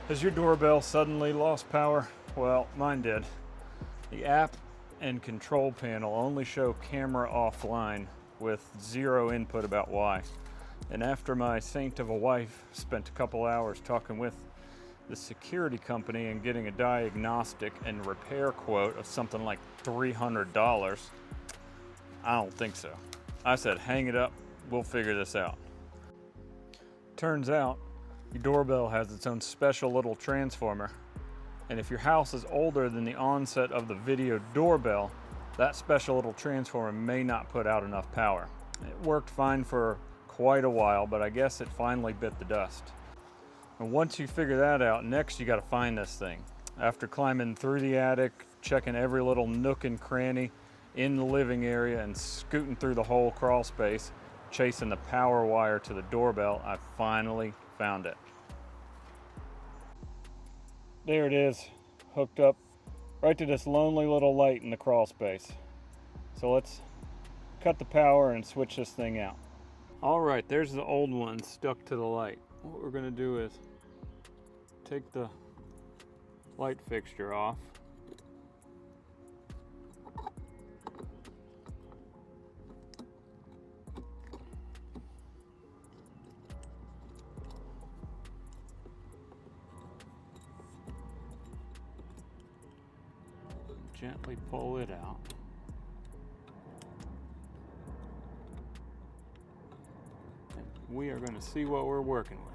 Has your doorbell suddenly lost power? Well, mine did. The app and control panel only show camera offline with zero input about why. And after my saint of a wife spent a couple hours talking with the security company and getting a diagnostic and repair quote of something like $300, I don't think so. I said, hang it up, we'll figure this out. Turns out, your doorbell has its own special little transformer, and if your house is older than the onset of the video doorbell, that special little transformer may not put out enough power. It worked fine for quite a while, but I guess it finally bit the dust. And once you figure that out, next you gotta find this thing. After climbing through the attic, checking every little nook and cranny in the living area, and scooting through the whole crawl space, chasing the power wire to the doorbell, I finally found it. There it is, hooked up right to this lonely little light in the crawl space. So let's cut the power and switch this thing out. All right, there's the old one stuck to the light. What we're gonna do is take the light fixture off. Gently pull it out. And we are going to see what we're working with.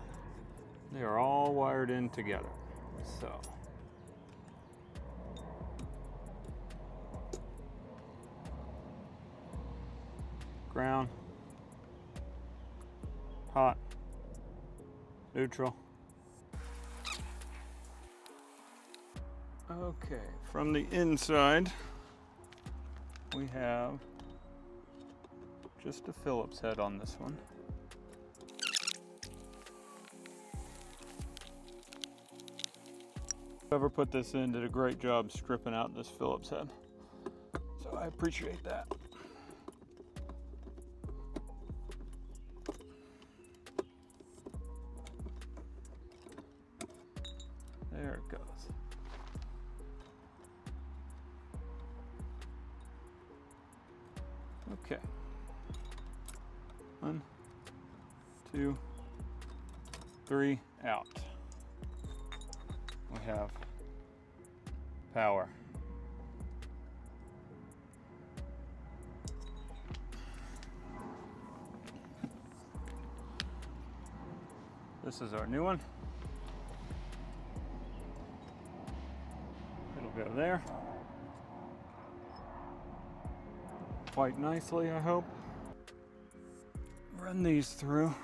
They are all wired in together. So ground, hot, neutral. Okay, from the inside, we have just a Phillips head on this one. Whoever put this in did a great job stripping out this Phillips head, so I appreciate that. There it goes. Okay. 1, 2, 3, out. We have power. This is our new one. It'll go there. Quite nicely, I hope. Run these through.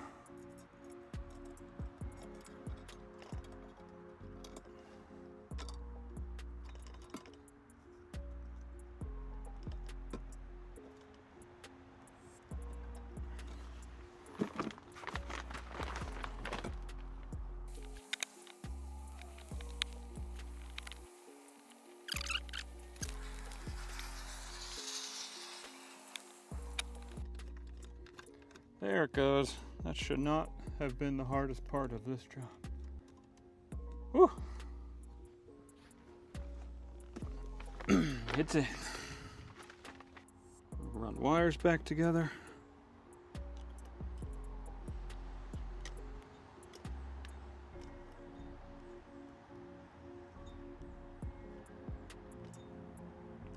There it goes. That should not have been the hardest part of this job. Whew. It's in. Run wires back together.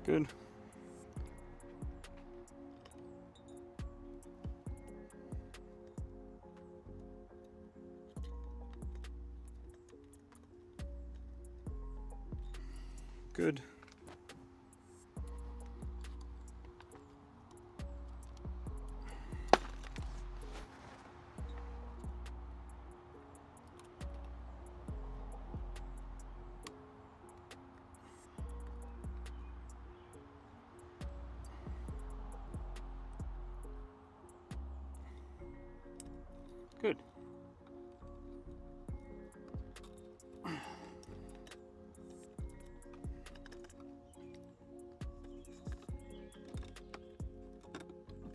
Good. Good. Good.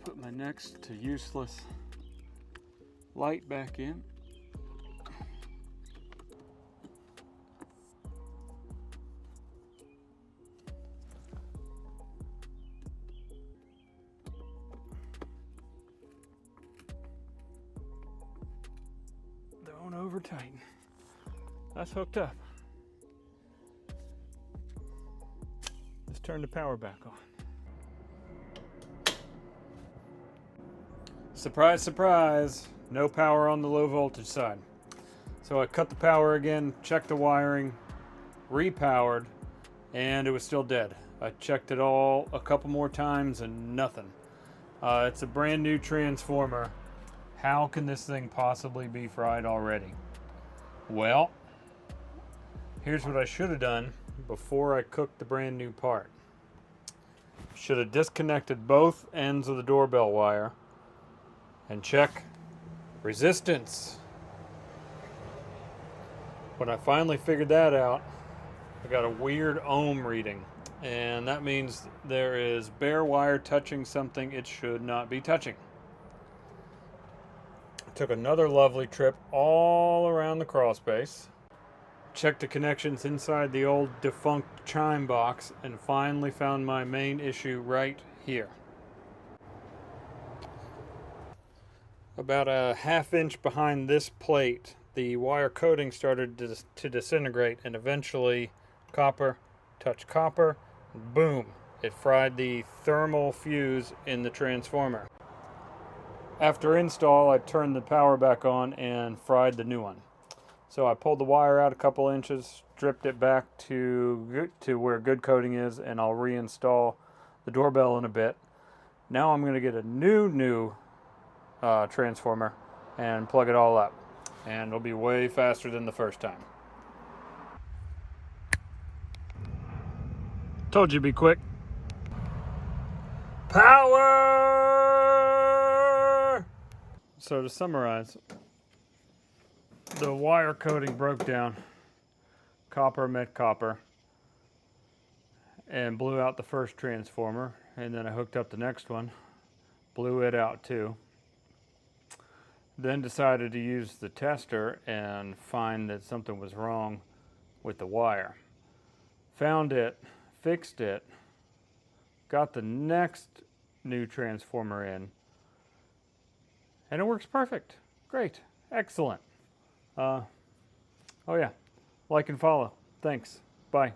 Put my next to useless light back in. over tighten. That's hooked up. Let's turn the power back on. Surprise, surprise, no power on the low voltage side. So I cut the power again, checked the wiring, repowered, and it was still dead. I checked it all a couple more times and nothing. It's a brand new transformer. How can this thing possibly be fried already? Well, here's what I should have done before I cooked the brand new part. Should have disconnected both ends of the doorbell wire and check resistance. When I finally figured that out, I got a weird ohm reading, and that means there is bare wire touching something it should not be touching. Took another lovely trip all around the crawl space, checked the connections inside the old defunct chime box, and finally found my main issue right here. About a half inch behind this plate, the wire coating started to disintegrate, and eventually copper touched copper, and boom, it fried the thermal fuse in the transformer. After install, I turned the power back on and fried the new one. So I pulled the wire out a couple inches, stripped it back to where good coating is, and I'll reinstall the doorbell in a bit. Now I'm going to get a new transformer and plug it all up, and it'll be way faster than the first time. Told you it'd be quick. Power! So to summarize, the wire coating broke down. Copper met copper and blew out the first transformer, and then I hooked up the next one, blew it out too. Then decided to use the tester and find that something was wrong with the wire. Found it, fixed it, got the next new transformer in, and it works perfect. Great, excellent. Oh yeah, like and follow. Thanks, bye.